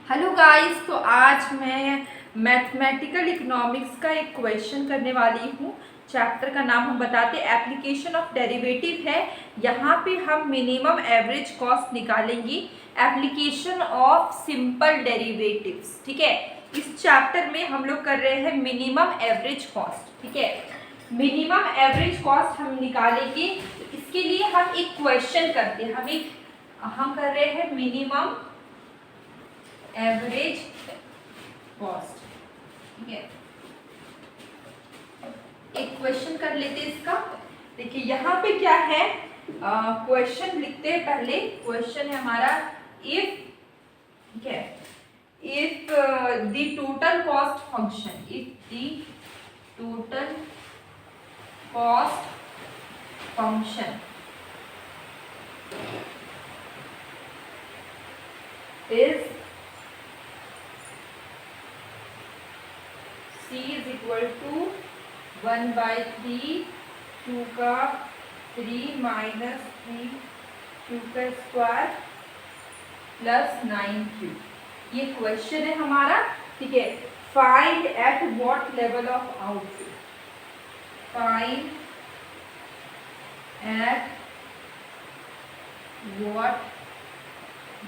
Hello guys, तो आज मैं मैथमेटिकल इकोनॉमिक्स का एक क्वेश्चन करने वाली हूँ। चैप्टर का नाम हम बताते हैं एप्लीकेशन ऑफ डेरिवेटिव है। यहाँ पे हम मिनिमम एवरेज कॉस्ट निकालेंगे, एप्लीकेशन ऑफ सिंपल डेरिवेटिव्स। ठीक है, इस चैप्टर में हम लोग कर रहे हैं मिनिमम एवरेज कॉस्ट। ठीक है, मिनिमम एवरेज कॉस्ट हम निकालेंगे। तो इसके लिए हम एक क्वेश्चन करते हैं। हम कर रहे हैं मिनिमम एवरेज कॉस्ट। ठीक है, एक क्वेश्चन कर लेते हैं इसका। देखिए यहाँ पे क्या है, क्वेश्चन लिखते हैं। पहले क्वेश्चन है हमारा इफ, ठीक है, if the total cost function, if the total cost function is C is equal to 1/3 Q का 3 माइनस 3 Q का स्क्वायर प्लस 9Q। ये क्वेश्चन है हमारा। ठीक है, find at what level of output, find at what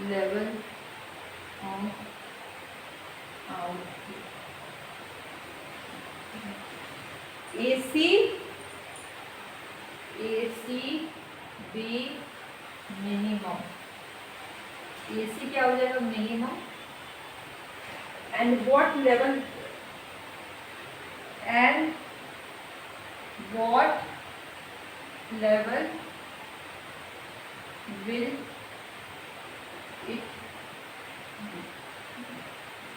level of output AC B minimum. AC क्या हो जाएगा? Minimum. And what level, and what level will it.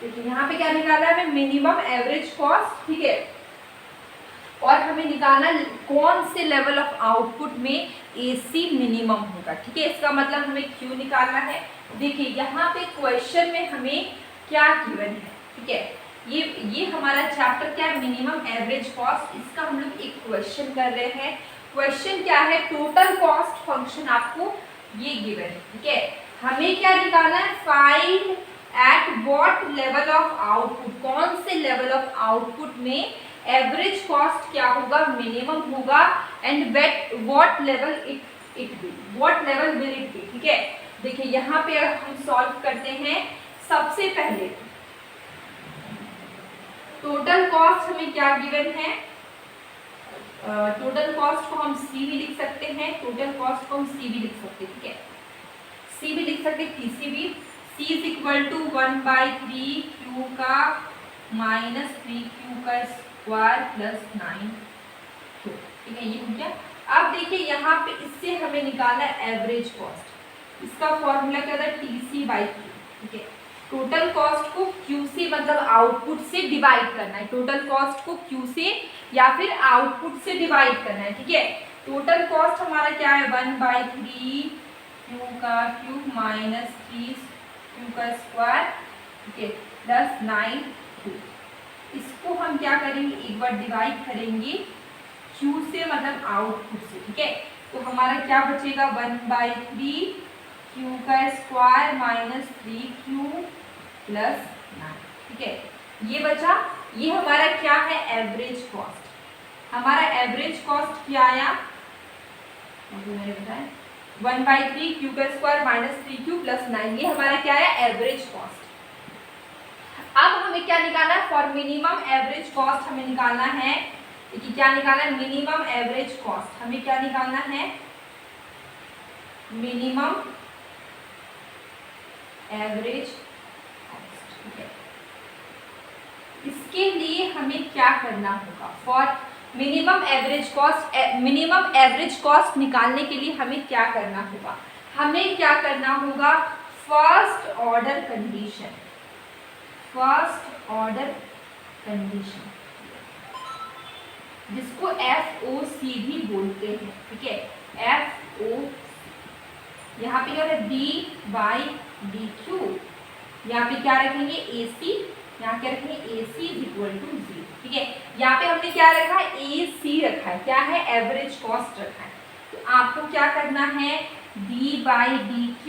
देखिए यहाँ पे क्या निकाला है हमें? Minimum average cost. ठीक है, और हमें निकालना कौन से लेवल ऑफ आउटपुट में AC मिनिमम होगा। ठीक है, इसका मतलब हमें Q निकालना है। देखिए यहाँ पे क्वेश्चन में हमें क्या गिवन है। ठीक है, ये हमारा चैप्टर क्या है? Minimum average cost. इसका हम लोग एक क्वेश्चन कर रहे हैं। क्वेश्चन क्या है? टोटल कॉस्ट फंक्शन आपको ये गिवन है। ठीक है, हमें क्या निकालना है? Find at what level of output, कौन से लेवल ऑफ आउटपुट में एवरेज कॉस्ट क्या होगा? मिनिमम होगा। And what level it will, what level will it be. ठीक है, देखिए यहाँ पे हम सॉल्व करते हैं। सबसे पहले टोटल कॉस्ट हमें क्या गिवन है? टोटल कॉस्ट को हम C भी लिख सकते हैं, टोटल कॉस्ट को हम C भी लिख सकते हैं। ठीक है, C भी लिख सकते हैं, TC भी। C is equal to 1/3 Q का माइनस 3Q का स्क्वायर प्लस 9Q। ठीक है, ये हो गया। अब देखिए यहाँ पे इससे हमें निकालना है एवरेज कॉस्ट। इसका फॉर्मूला क्या होता है? TC/Q। ठीक है, टोटल कॉस्ट को Q से, मतलब आउटपुट से डिवाइड करना है। टोटल कॉस्ट को Q से या फिर आउटपुट से डिवाइड करना है। ठीक है, टोटल कॉस्ट हमारा क्या है? 1/3 Q का क्यूब माइनस 3Q का स्क्वायर, ठीक है, प्लस 9Q। इसको हम क्या करेंगे? एक बार डिवाइड करेंगे Q से, मतलब आउटपुट से। ठीक है, तो हमारा क्या बचेगा? 1/3 Q का स्क्वायर माइनस 3Q प्लस 9। ठीक है, ये बचा। ये हमारा क्या है? Average cost. हमारा एवरेज कॉस्ट क्या आया? मैंने बताया 1/3 Q का स्क्वायर माइनस 3Q प्लस 9। ये हमारा क्या है? Average cost. अब हमें क्या निकालना है? फॉर मिनिमम एवरेज कॉस्ट हमें निकालना है। देखिए क्या निकालना है? मिनिमम एवरेज कॉस्ट हमें क्या निकालना है? Minimum average cost. ठीक है, इसके लिए हमें क्या करना होगा? For minimum average cost, minimum average cost निकालने के लिए हमें क्या करना होगा? हमें क्या करना होगा? First order condition, first order condition, जिसको FOC भी बोलते हैं। ठीक है, FOC। यहाँ पे क्या है? D/dQ। यहाँ पे क्या रखेंगे? AC। यहाँ क्या रखेंगे? AC is equal to 0। ठीक है, यहाँ पे हमने क्या रखा है? AC रखा है। क्या है? एवरेज कॉस्ट रखा है। तो आपको क्या करना है? D/dQ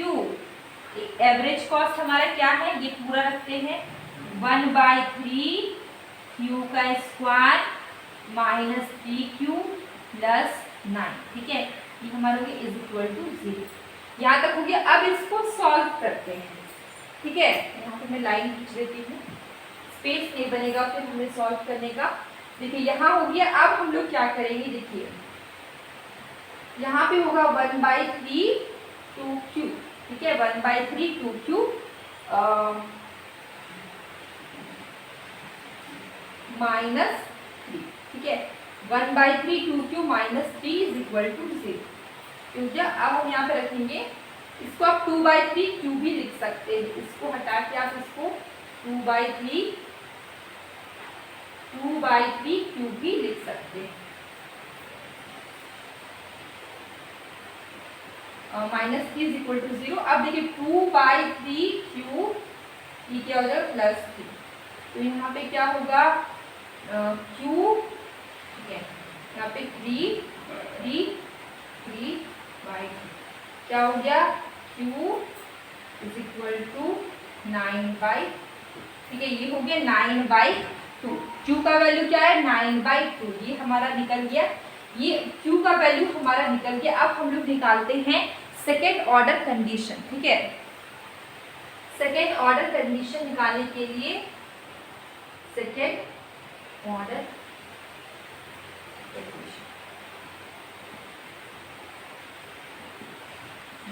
एवरेज कॉस्ट हमारा क्या है, ये पूरा रखते हैं 1/3 क्यू का स्क्वायर माइनस 3q प्लस 9, ठीक है। ये हमारा हो गया इज इक्वल टू 0। यहाँ तक हो गया। अब इसको सॉल्व करते हैं, ठीक है। यहाँ पे मैं लाइन खींच देती हूँ, स्पेस नहीं बनेगा फिर हमें सॉल्व करने का। देखिए यहाँ हो गया। अब हम लोग क्या करेंगे, देखिए यहाँ पे होगा 1/3 2q, ठीक है। 1/3 2q माइनस 3, ठीक है। 1/3 2q minus 3 is equal to 0। क्योंकि अब हम यहाँ पे रखेंगे इसको, आप 2/3 q भी लिख सकते हैं। इसको हटा के आप इसको 2/3 q भी लिख सकते हैं। Minus 3 is equal to 0। अब देखिए 2/3 q, ये क्या हो जाएगा प्लस 3। तो यहाँ पे क्या होगा q, ठीक है। यहाँ पे 3/2 क्या हो गया q इज इक्वल टू 9/2, ठीक है। ये हो गया 9/2। q का वैल्यू क्या है 9/2, ये हमारा निकल गया। ये q का वैल्यू हमारा निकल गया। अब हम लोग निकालते हैं सेकेंड ऑर्डर कंडीशन, ठीक है। सेकेंड ऑर्डर कंडीशन निकालने के लिए सेकेंड ऑर्डर कंडीशन,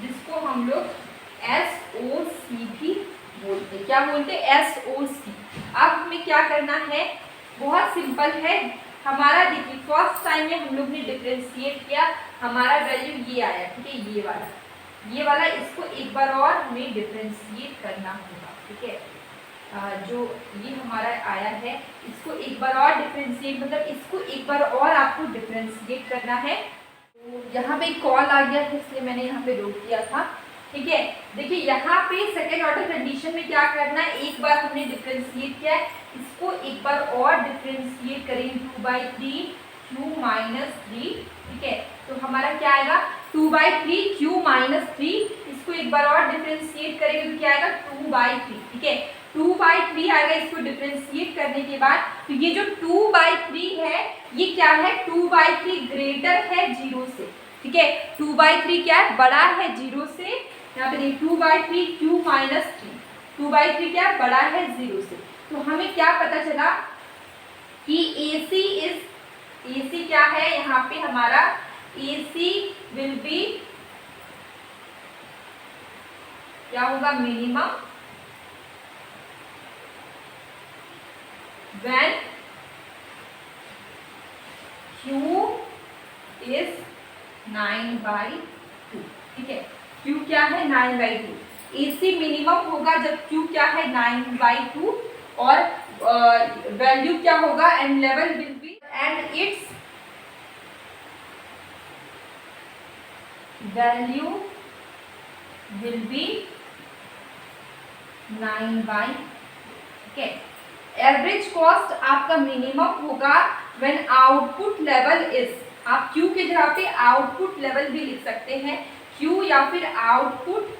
जिसको हम लोग SOC भी बोलते हैं। क्या बोलते हैं SOC। अब हमें क्या करना है, बहुत सिंपल है। हमारा देखिए फर्स्ट टाइम में हम लोग ने डिफरेंशिएट किया, हमारा वैल्यू ये आया, ठीक है। ये वाला इसको एक बार और हमें डिफरेंशिएट करना होगा, ठीक है। जो ये हमारा आया है इसको एक बार और डिफरेंशिएट, मतलब इसको एक बार और आपको डिफरेंशिएट करना है। तो यहाँ पे कॉल आ गया था इसलिए मैंने यहाँ पे रोक दिया था, ठीक है। देखिए यहाँ पे सेकेंड ऑर्डर कंडीशन में क्या करना है, एक बार हमने डिफरेंशिएट किया है, इसको एक बार और डिफरेंशिएट करेंगे 2/3 q माइनस 3, ठीक है। तो हमारा क्या आएगा 2/3 q माइनस 3। इसको एक बार और डिफरेंशिएट करेंगे तो क्या आएगा 2/3, ठीक है। 2/3 आएगा इसको डिफरेंशिएट करने के बाद। तो ये जो 2/3 है ये क्या है 2/3 ग्रेटर है 0 से, ठीक है। 2/3 क्या है बड़ा है 0 से। यहाँ पे देखिए 2/3 q माइनस 3, 2/3 क्या है बड़ा है 0 से। तो हमें क्या पता चला कि AC क्या है, यहाँ पे हमारा AC विल बी क्या होगा मिनिमम when q is 9/2, ठीक है। q क्या है 9/2। AC मिनिमम होगा जब q क्या है 9/2 और वैल्यू क्या होगा and level will be and it's value will be 9/2, ठीक है। एवरेज कॉस्ट आपका मिनिमम होगा व्हेन आउटपुट लेवल इज, आप Q के जगह पे आउटपुट लेवल भी लिख सकते हैं, Q या फिर आउटपुट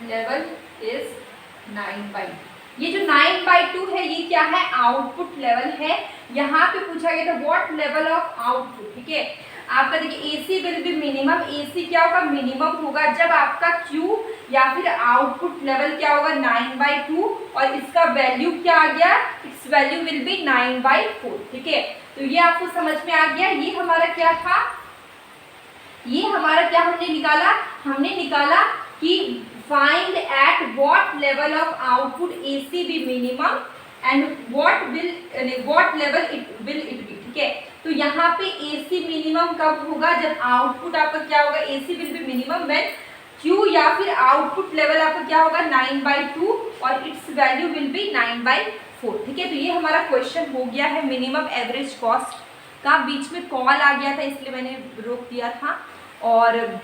लेवल इज 9/2। ये जो 9/2 है ये क्या है आउटपुट लेवल है। यहाँ पे पूछा गया था व्हाट लेवल ऑफ आउटपुट, ठीक है। आपका देखिए AC will be minimum, AC क्या होगा मिनिमम होगा जब आपका Q या फिर आउटपुट लेवल क्या होगा 9/2 और इसका वैल्यू क्या आ गया, इट्स वैल्यू विल बी 9/4, ठीक है। तो ये आपको समझ में आ गया। ये हमारा क्या था, ये हमारा क्या हमने निकाला कि find at what level of output AC B minimum and what level it will it be, ठीक है। तो यहाँ पे AC मिनिमम कब होगा जब आउटपुट आपका क्या होगा AC will be minimum when Q या फिर आउटपुट लेवल आपका क्या होगा 9/2 और इट्स वैल्यू विल बी 9/4, ठीक है। तो ये हमारा क्वेश्चन हो गया है मिनिमम एवरेज कॉस्ट का। बीच में कॉल आ गया था इसलिए मैंने रोक दिया था, और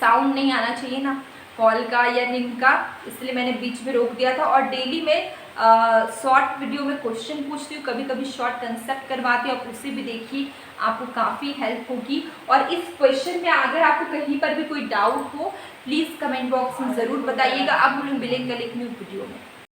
साउंड नहीं आना चाहिए ना कॉल का या रिंग का, इसलिए मैंने बीच में रोक दिया था। और डेली में शॉर्ट वीडियो में क्वेश्चन पूछती हूँ, कभी कभी शॉर्ट कंसेप्ट करवाती हूँ, आप उसे भी देखिए, आपको काफ़ी हेल्प होगी। और इस क्वेश्चन में अगर आपको कहीं पर भी कोई डाउट हो प्लीज़ कमेंट बॉक्स में ज़रूर बताइएगा। अब हम मिलेंगे एक न्यू वीडियो में।